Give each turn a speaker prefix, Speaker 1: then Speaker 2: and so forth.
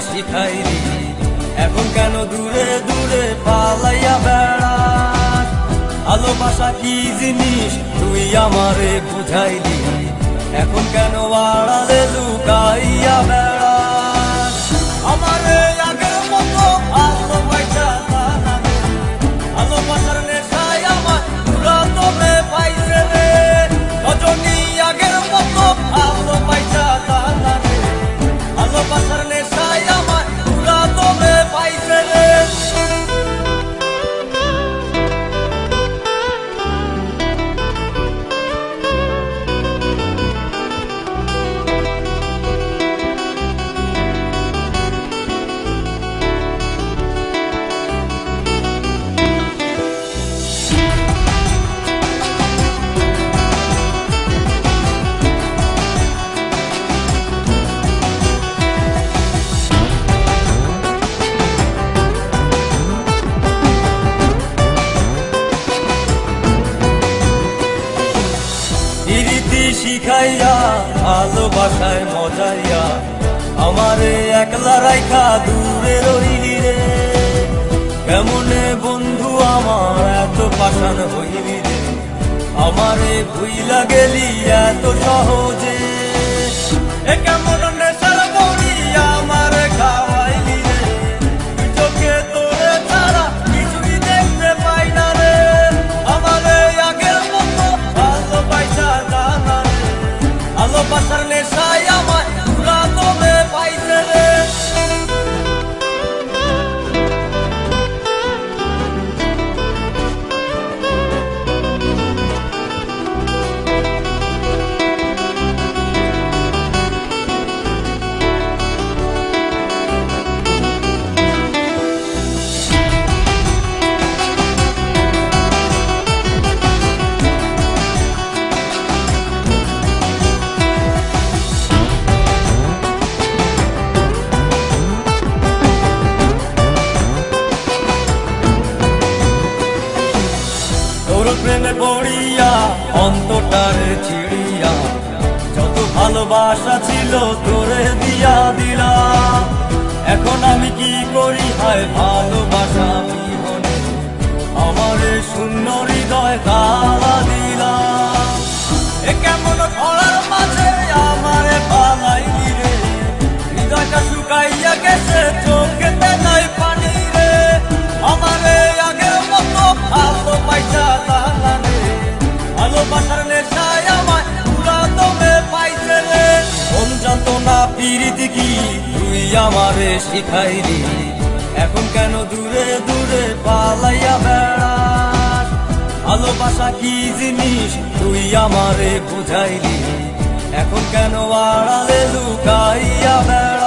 Speaker 1: শিখাইলি, এখন কেন দূরে দূরে পালাইয়া বেড়াস? ভালোবাসা কি জিনিস তুই আমারে বুঝাইলি, এখন কেন আড়ালে লুকাইয়া বেড়াস? আমারে আগের মতো ভালোবাসা জানা রে, ভালোবাসার নেশায় আমার পুরা তোরে পাইছে রে। রজনী আগের মতো ভালোবাসা জানা রে, ভালোবাসার নেশায় আমার পুরা তোরে পাইছে রে। রীতি শিখাইয়া ভালোবাসায় মজাইয়া আমারে একলা রাইখা দূরে রইলি রে। কেমনে বন্ধু আমার এত পাষাণ হইলি রে, আমারে ভুইলা গেলি এত সহজে। এ কেমন নেশার বড়ি আমারে খাওয়াইলি রে, তুই চোখে তোরে ছাড়া কিছুই দেখতে পাই না রে। আমারে আগের মতো ভালোবাসা জানা রে, ভালোবাসার নেশায় আমার পুরা তোরে পাইছে রে। তোর প্রেমে পড়িয়া অন্তটারে ছিড়িয়া যত ভালোবাসা ছিল তোরে দিয়া দিলাম। এখন আমি কি করি হায় ভালোবাসা বিহনে, আমারে শূন্য হৃদয় তালা দিলাম। এ কেমন খরার মাঝে আমারে পালাইলি রে, হৃদয়টা শুকাইয়া গেছে চোখেতে নাই পানি রে। আমারে আগের মতো ভালোবাসা জানা রে, ভালোবাসার নেশায় আমার পুরা তোরে পাইছে রে। কোন জানতো না প্রীতি কি তুই আমারে শিখাইলি, এখন কেন দূরে দূরে পালাইয়া বেড়াস? ভালোবাসা কি জিনিস তুই আমারে বুঝাইলি, এখন কেন আড়ালে লুকাইয়া বেড়াস?